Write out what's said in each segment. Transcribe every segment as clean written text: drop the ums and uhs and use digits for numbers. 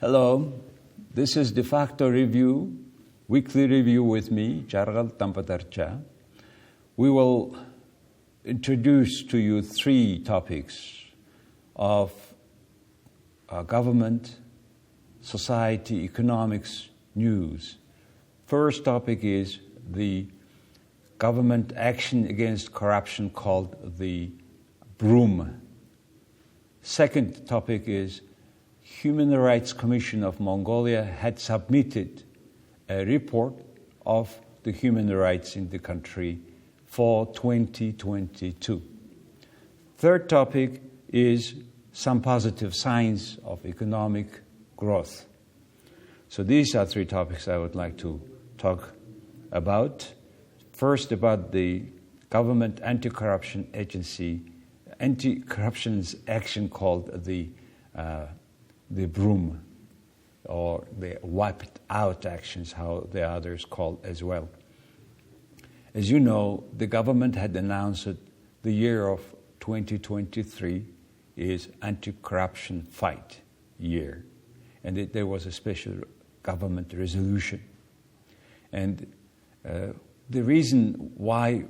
Hello, this is Defacto Review, weekly review with me, Jargal Tampatarcha. We will introduce to you three topics of government, society, economics, news. First topic is the government action against corruption called the Broom. Second topic is Human Rights Commission of Mongolia had submitted a report of the human rights in the country for 2022. Third topic is some positive signs of economic growth. So these are three topics I would like to talk about. First, about the government anti-corruption agency, anti-corruption's action called the Broom, or the wiped out actions, how the others call as well. As you know, the government had announced that the year of 2023 is anti-corruption fight year, and there was a special government resolution. And the reason why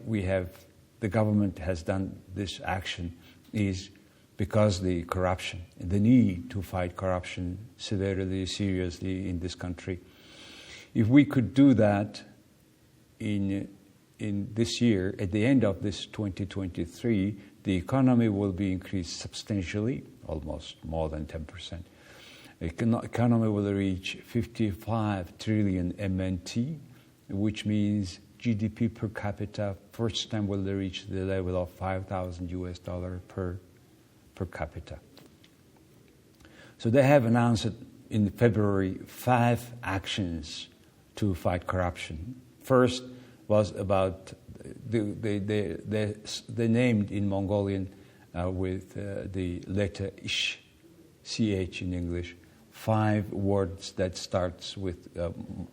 the government has done this action is because the corruption, the need to fight corruption severely, seriously in this country. If we could do that in this year, at the end of this 2023, the economy will be increased substantially, almost more than 10%. The economy will reach 55 trillion MNT, which means GDP per capita first time will reach the level of $5,000 per capita. So they have announced in February 5 actions to fight corruption. First was about they named in Mongolian with the letter ish, ch in English, 5 words that starts with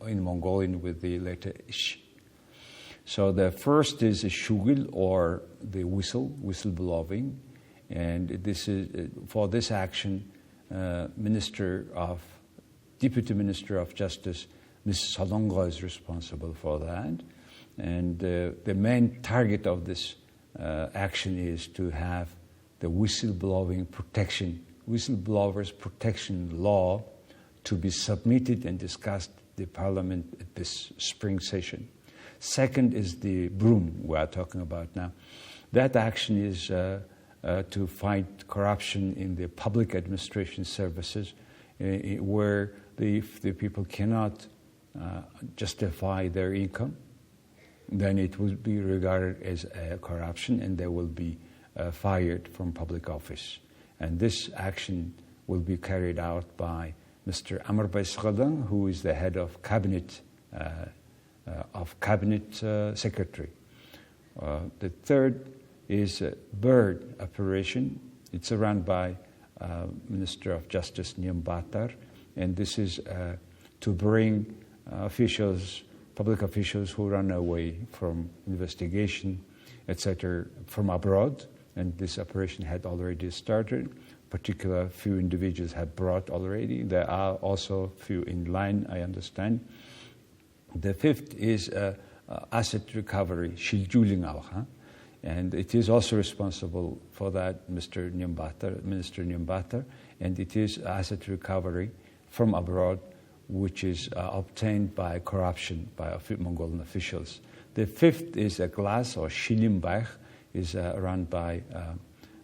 in Mongolian with the letter ish. So the first is a shugil, or the whistleblowing. And this is for this action, Deputy Minister of Justice, Ms. Salongo, is responsible for that. And the main target of this action is to have the whistleblowers protection law to be submitted and discussed in the Parliament at this spring session. Second is the Broom we are talking about now. That action is to fight corruption in the public administration services, where the people cannot justify their income, then it will be regarded as corruption and they will be fired from public office. And this action will be carried out by Mr. Amr Baysghadan, who is the head of cabinet secretary. The third is a bird operation. It's run by Minister of Justice Nyambatar, and this is to bring public officials who run away from investigation, etc., from abroad. And this operation had already started. Particular few individuals have brought already. There are also few in line, I understand. The fifth is asset recovery, Shiljuling. And it is also responsible for that, Minister Nyambatar, and it is asset recovery from abroad, which is obtained by corruption by Mongolian officials. The fifth is a glass, or Shilimbach, is run by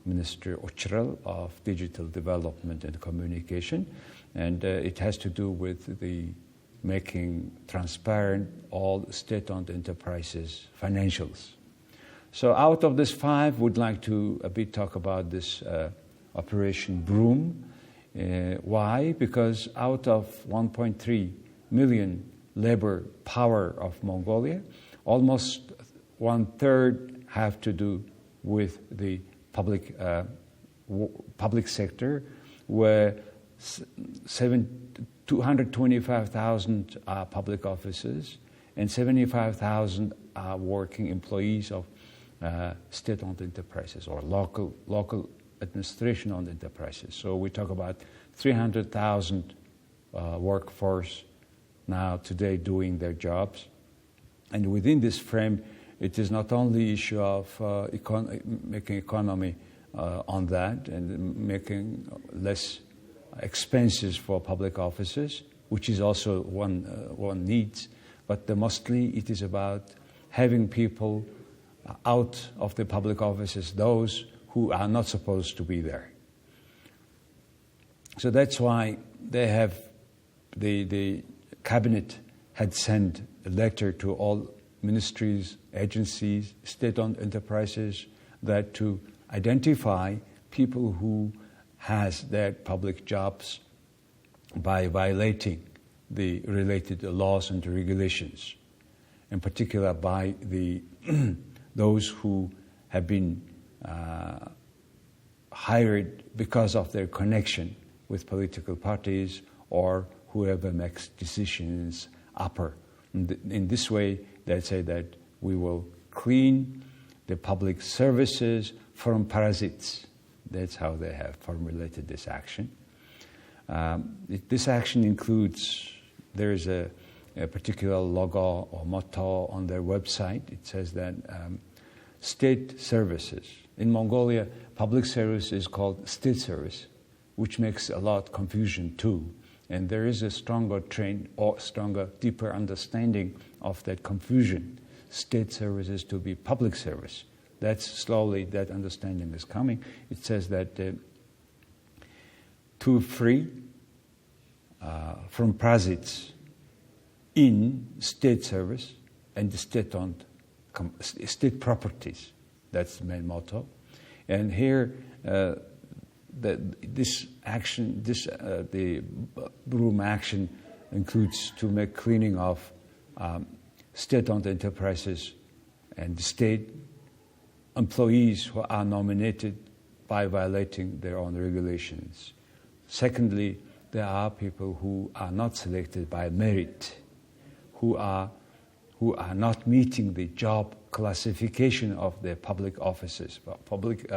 Minister Ochral of Digital Development and Communication, and it has to do with the making transparent all state-owned enterprises' financials. So out of this 5, would like to a bit talk about this Operation Broom. Why? Because out of 1.3 million labor power of Mongolia, almost 1/3 have to do with the public sector, where 225,000 are public offices and 75,000 are working employees of state-owned enterprises or local administration-owned enterprises. So we talk about 300,000 workforce now today doing their jobs. And within this frame, it is not only issue of making economy on that and making less expenses for public offices, which is also one needs, but mostly it is about having people out of the public offices, those who are not supposed to be there. So that's why they have the cabinet had sent a letter to all ministries, agencies, state-owned enterprises that to identify people who has their public jobs by violating the related laws and regulations, in particular by the those who have been hired because of their connection with political parties or whoever makes decisions upper. In this way, they say that we will clean the public services from parasites. That's how they have formulated this action. This action includes, there is a particular logo or motto on their website. It says that state services. In Mongolia, public service is called state service, which makes a lot of confusion too. And there is a stronger deeper understanding of that confusion. State service is to be public service. That's slowly, that understanding is coming. It says that to free from parasites in state service and state-owned state properties. That's the main motto. And here, this action, the Broom action includes to make cleaning of state-owned enterprises and state employees who are nominated by violating their own regulations. Secondly, there are people who are not selected by merit, who are not meeting the job classification of their public offices, public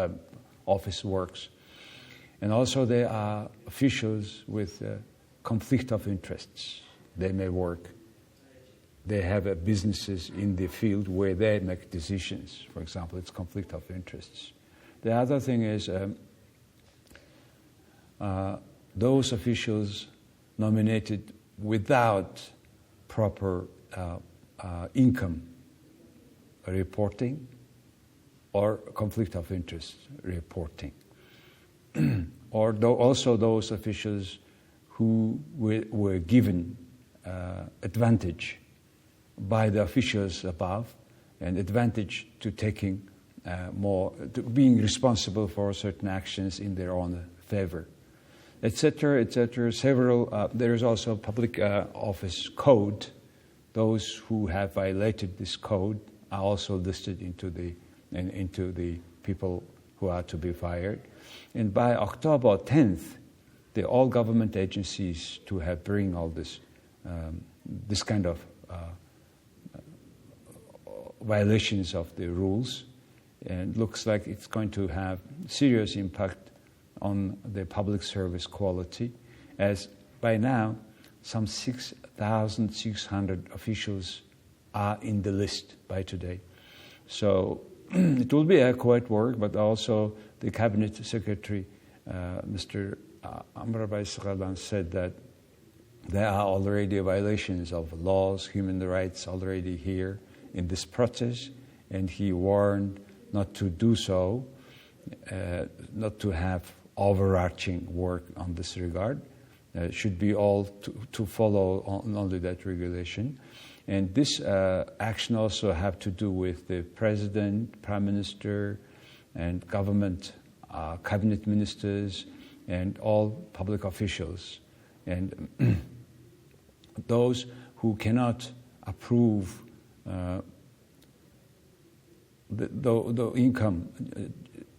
office works. And also there are officials with conflict of interests. They may work. They have businesses in the field where they make decisions. For example, it's conflict of interests. The other thing is those officials nominated without proper income reporting or conflict of interest reporting. Or also those officials who were given advantage by the officials above, and advantage to taking to being responsible for certain actions in their own favor, etc., etc. There is also a public office code. Those who have violated this code are also listed into the people who are to be fired. And by October 10th, all government agencies to have bring all this kind of violations of the rules, and looks like it's going to have serious impact on the public service quality, as by now some 6,600 officials are in the list by today. So it will be a quite work, but also the Cabinet Secretary, Mr. Amrabai Sakalan, said that there are already violations of laws, human rights already here in this process, and he warned not to do so, not to have overarching work on this regard. Should be all to follow only that regulation. And this action also have to do with the President, Prime Minister, and government, cabinet ministers, and all public officials. And those who cannot approve the income,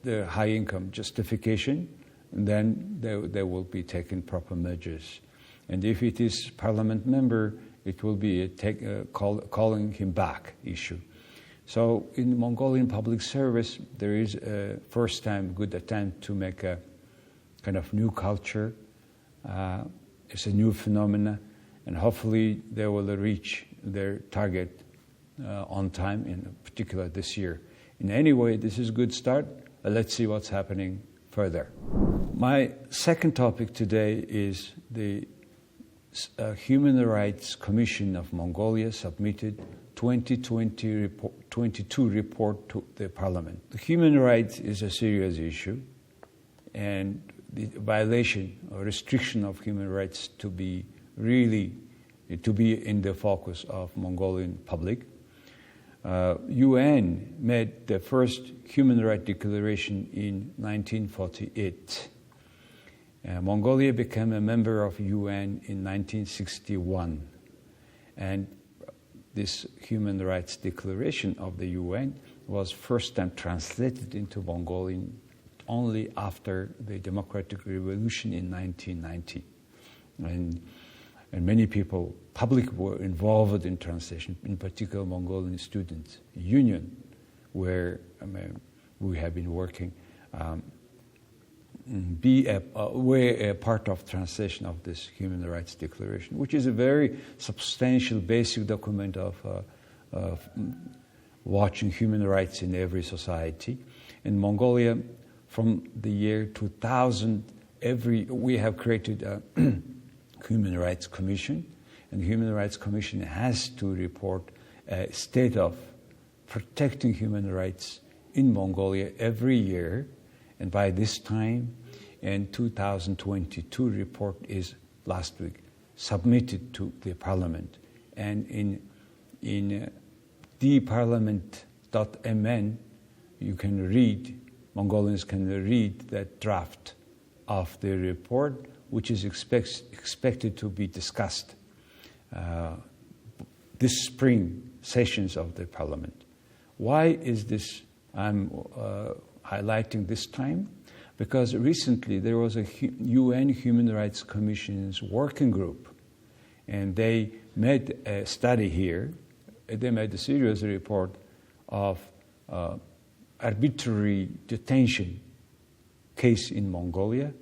the high income justification, then they will be taken proper measures. And if it is parliament member, it will be calling him back issue. So in Mongolian public service, there is a first time good attempt to make a kind of new culture. it's a new phenomenon, and hopefully they will reach their target on time, in particular this year. In any way, this is a good start. Let's see what's happening further. My second topic today is the Human Rights Commission of Mongolia submitted 2022 report to the parliament. The human rights is a serious issue, and the violation or restriction of human rights to be in the focus of Mongolian public. UN made the first human rights declaration in 1948. Mongolia became a member of UN in 1961, and this human rights declaration of the UN was first time translated into Mongolian only after the democratic revolution in 1990. And many people, public, were involved in translation, in particular Mongolian Students' Union, where we have been working, were a part of translation of this Human Rights Declaration, which is a very substantial, basic document of watching human rights in every society. In Mongolia, from the year 2000, we have created a Human Rights Commission, and the Human Rights Commission has to report a state of protecting human rights in Mongolia every year. And by this time, in 2022 report is last week submitted to the parliament. And in theparliament.mn, you can read, Mongolians can read that draft of the report, which is expected to be discussed this spring sessions of the parliament. Why is this I'm highlighting this time? Because recently there was a UN Human Rights Commission's working group, and they made a study here. They made a serious report of arbitrary detention case in Mongolia.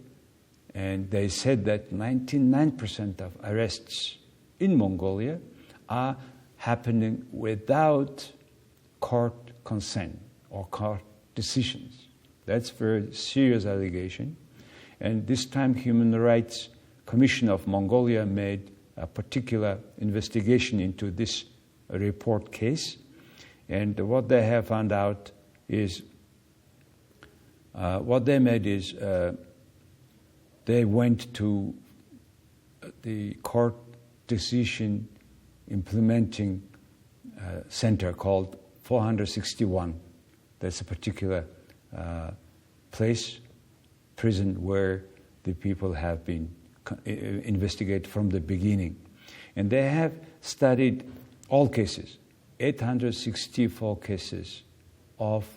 And they said that 99% of arrests in Mongolia are happening without court consent or court decisions. That's a very serious allegation. And this time, Human Rights Commission of Mongolia made a particular investigation into this report case. And what they have found out is, they went to the court decision implementing center called 461. That's a particular prison where the people have been investigated from the beginning. And they have studied all cases, 864 cases of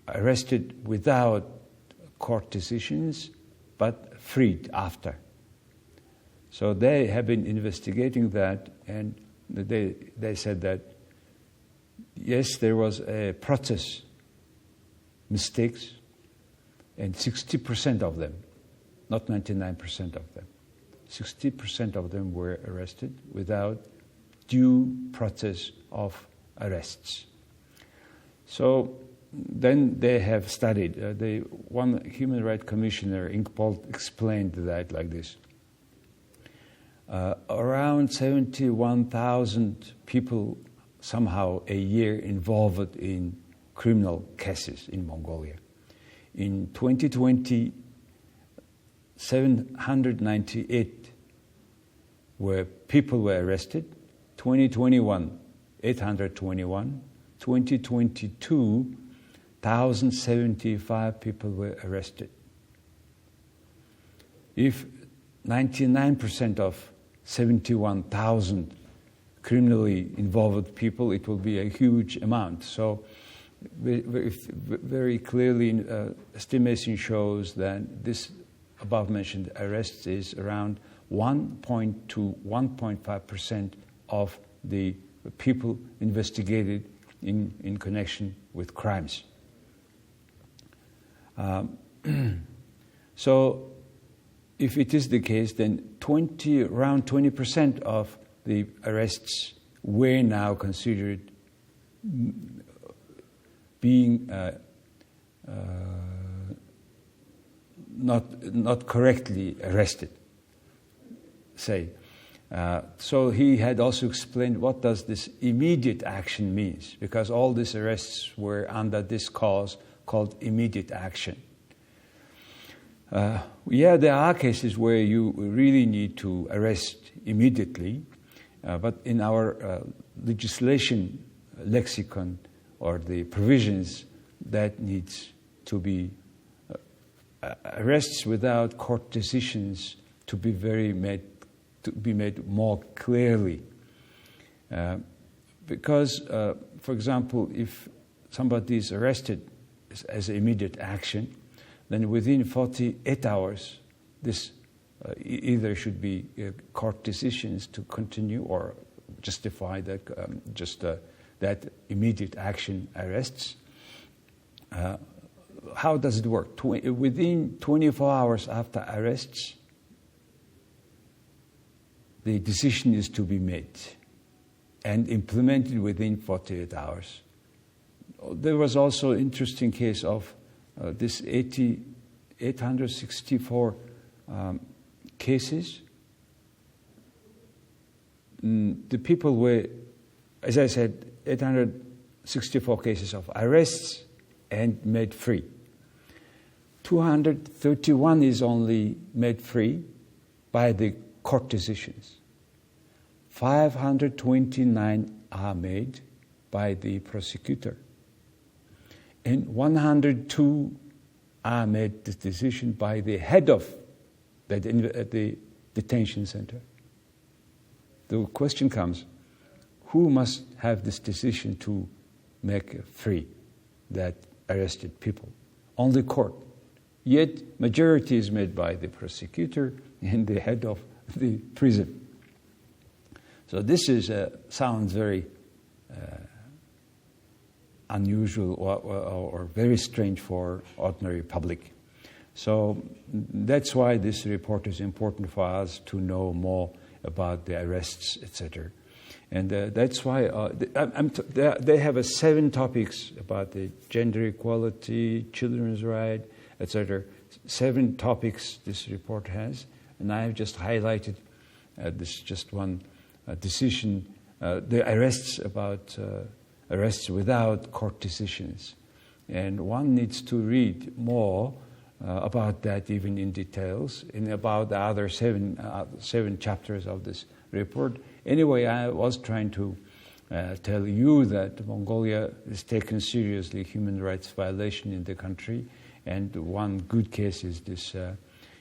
arrested without court decisions, but freed after. So they have been investigating that, and they said that, yes, there was a process mistakes, and 60% of them, not 99% of them, 60% of them were arrested without due process of arrests. So then they have studied. One Human Rights Commissioner, Inkpold, explained that like this. Around 71,000 people somehow a year involved in criminal cases in Mongolia. In 2020, 798 people were arrested. 2021, 821. 2022, 1,075 people were arrested. If 99% of 71,000 criminally involved people, it will be a huge amount. So very clearly, estimation shows that this above-mentioned arrests is around 1.2 to 1.5% of the people investigated in connection with crimes. So if it is the case, then around 20% of the arrests were now considered being not correctly arrested, say. So he had also explained what does this immediate action means, because all these arrests were under this cause called immediate action. There are cases where you really need to arrest immediately, but in our legislation lexicon or the provisions, that needs to be arrests without court decisions to be made more clearly. Because, for example, if somebody is arrested as immediate action, then within 48 hours, this either should be court decisions to continue or justify that that immediate action arrests. How does it work? Within 24 hours after arrests, the decision is to be made and implemented within 48 hours. There was also an interesting case of this 864 cases. The people were, as I said, 864 cases of arrests and made free. 231 is only made free by the court decisions. 529 are made by the prosecutor. And 102 are made the decision by the head of the detention center. The question comes, who must have this decision to make free that arrested people? Only court. Yet majority is made by the prosecutor and the head of the prison. So this sounds very unusual or very strange for ordinary public. So that's why this report is important for us to know more about the arrests, etc. And that's why they have 7 topics about the gender equality, children's rights, etc. 7 topics this report has, and I have just highlighted this just one decision, the arrests without court decisions. And one needs to read more about that even in details, in about the other 7 chapters of this report. Anyway, I was trying to tell you that Mongolia is taken seriously human rights violation in the country, and one good case is this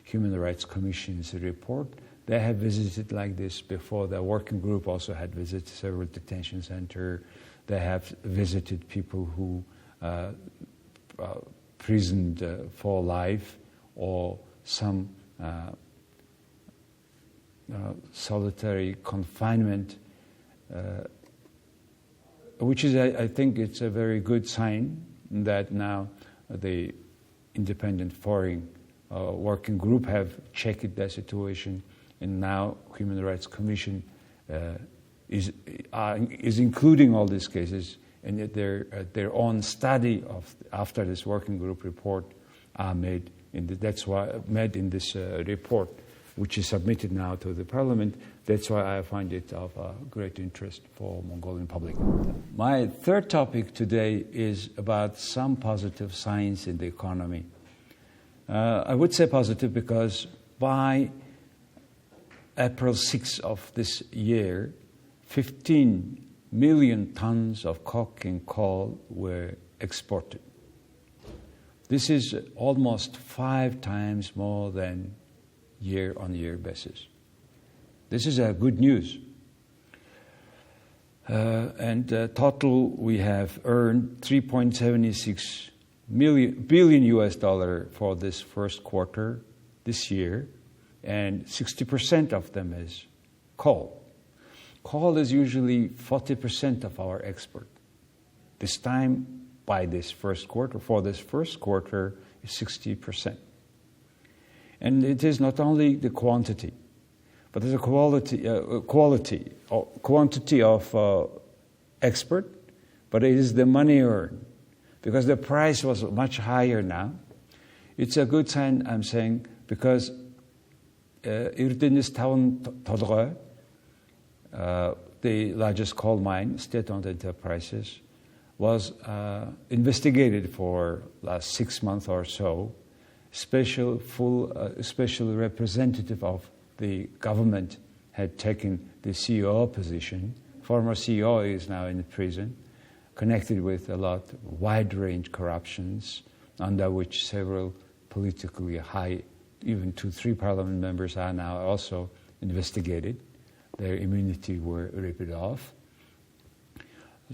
Human Rights Commission's report. They have visited like this before. The working group also had visited several detention centers. They have visited people who prisoned for life or some solitary confinement, which is, I think, it's a very good sign that now the independent foreign working group have checked the situation, and now Human Rights Commission is including all these cases, and yet their own study after this working group report are made. That's why made in this report, which is submitted now to the Parliament. That's why I find it of great interest for Mongolian public. My third topic today is about some positive signs in the economy. I would say positive because by April 6th of this year, 15 million tons of coke and coal were exported. This is almost 5 times more than year-on-year basis. This is good news. And total, we have earned $3.76 billion US for this first quarter this year, and 60% of them is coal. Coal is usually 40% of our export. This time, for this first quarter, is 60%. And it is not only the quantity, but the quantity of export, but it is the money earned. Because the price was much higher now. It's a good sign, I'm saying, because Erdenis Town Todroy, the largest coal mine, state-owned enterprises, was investigated for last 6 months or so. Special representative of the government had taken the CEO position. Former CEO is now in prison, connected with a lot wide-range corruptions, under which several politically high, even 2-3 parliament members are now also investigated. Their immunity were ripped off.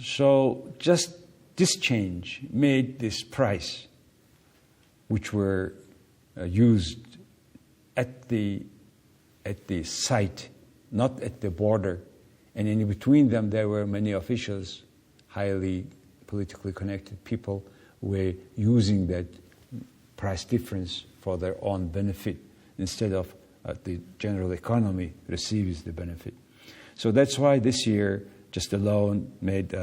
So just this change made this price, which were used at the site, not at the border, and in between them there were many officials, highly politically connected people, were using that price difference for their own benefit instead of the general economy receives the benefit. So that's why this year, just alone, made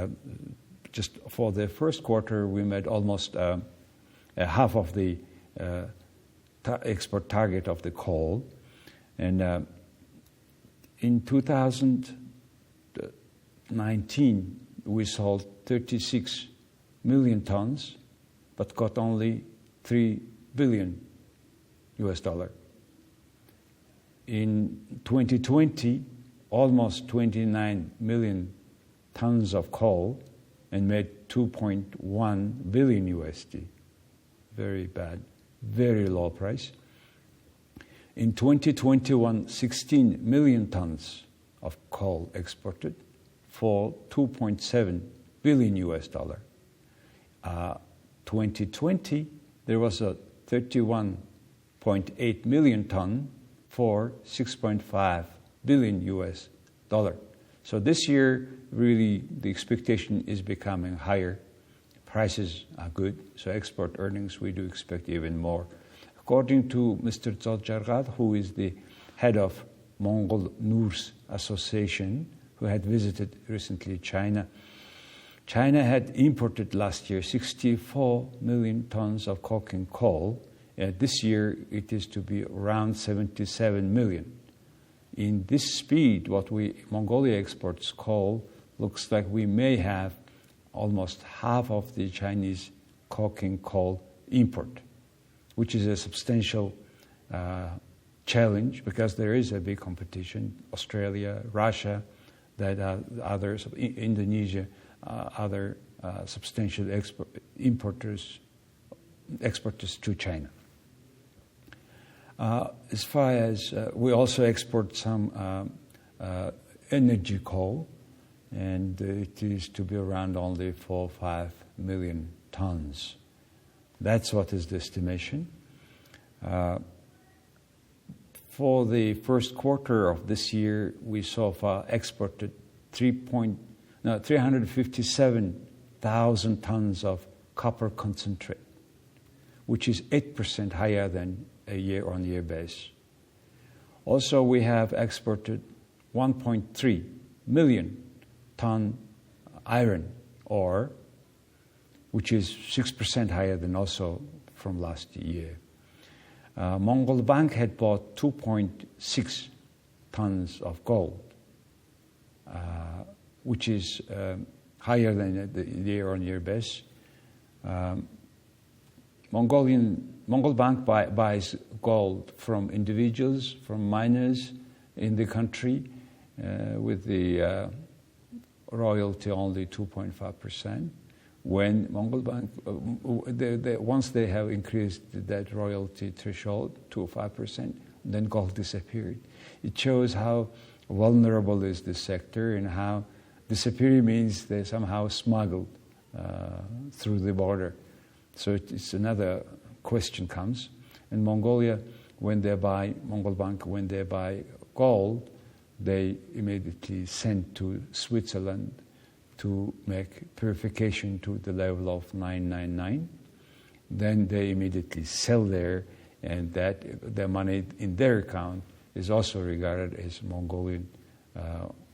just for the first quarter, we made almost half of the export target of the coal. And in 2019, we sold 36 million tons, but got only $3 billion. In 2020, almost 29 million tons of coal and made $2.1 billion USD. Very bad, very low price. In 2021, 16 million tons of coal exported for $2.7 billion US. 2020, there was a 31.8 million ton for $6.5 billion US. So this year, really, the expectation is becoming higher. Prices are good, so export earnings, we do expect even more. According to Mr. Zoljargad, who is the head of Mongol Noors Association, who had visited recently China, China had imported last year 64 million tons of coking coal. This year, it is to be around 77 million. In this speed, what Mongolia exports coal, looks like we may have almost half of the Chinese coking coal import, which is a substantial challenge because there is a big competition. Australia, Russia, that others, Indonesia, other substantial exporters to China. As far as we also export some energy coal, and it is to be around only 4 or 5 million tons. That's what is the estimation. For the first quarter of this year, we so far exported 357,000 tons of copper concentrate, which is 8% higher than a year-on-year base. Also, we have exported 1.3 million ton iron ore, which is 6% higher than also from last year. Mongol Bank had bought 2.6 tons of gold, which is higher than the year-on-year base. Mongol Bank buys gold from individuals, from miners in the country, with the royalty only 2.5%. When Mongol Bank, once they have increased that royalty threshold to 5%, then gold disappeared. It shows how vulnerable is this sector and how disappearing means they somehow smuggled through the border. So it's another question comes. In Mongolia, Mongol Bank, when they buy gold, they immediately send to Switzerland to make purification to the level of 999. Then they immediately sell there, and that the money in their account is also regarded as Mongolian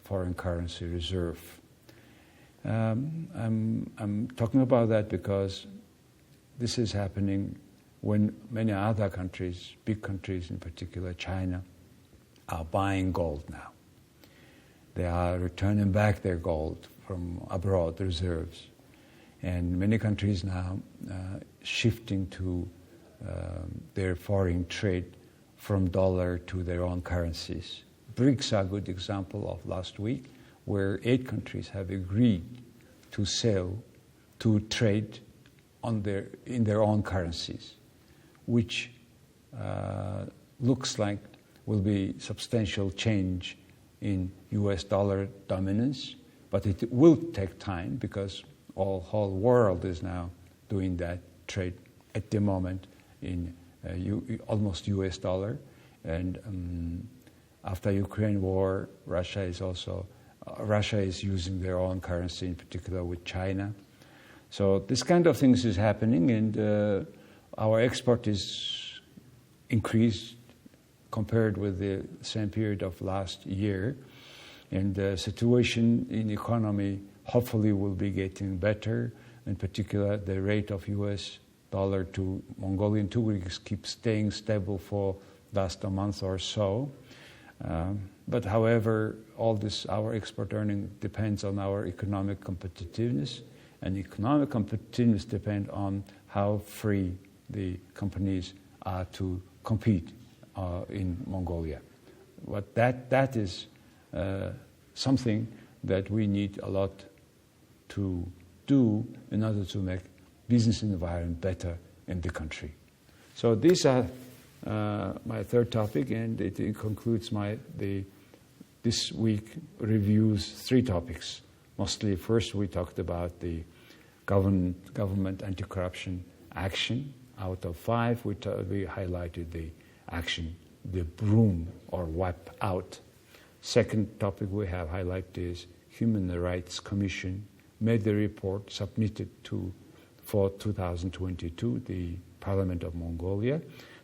foreign currency reserve. I'm talking about that because this is happening when many other countries, big countries in particular, China, are buying gold now. They are returning back their gold from abroad, reserves. And many countries now shifting to their foreign trade from dollar to their own currencies. BRICS are a good example of last week, where 8 countries have agreed to sell, to trade in their own currencies, which looks like will be substantial change in US dollar dominance, but it will take time because whole world is now doing that trade at the moment in almost US dollar. And after Ukraine war, Russia is using their own currency, in particular with China. So this kind of things is happening, and our export is increased compared with the same period of last year. And the situation in the economy hopefully will be getting better. In particular, the rate of US dollar to Mongolian tugrix keeps staying stable for last a month or so. But however, all this, our export earning depends on our economic competitiveness, and economic competitiveness depends on how free the companies are to compete in Mongolia. But that is something that we need a lot to do in order to make business environment better in the country. So these are my third topic, and it concludes this week reviews 3 topics. Mostly, first we talked about the government anti-corruption action. Out of 5, we highlighted the action, the Broom or wipe out. Second topic we have highlighted is Human Rights Commission made the report submitted for 2022, the Parliament of Mongolia.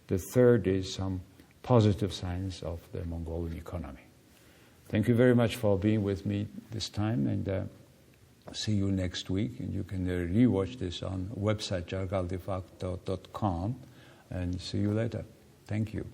The third is some positive signs of the Mongolian economy. Thank you very much for being with me this time, and see you next week. And you can rewatch this on website jargaldefacto.com, and see you later. Thank you.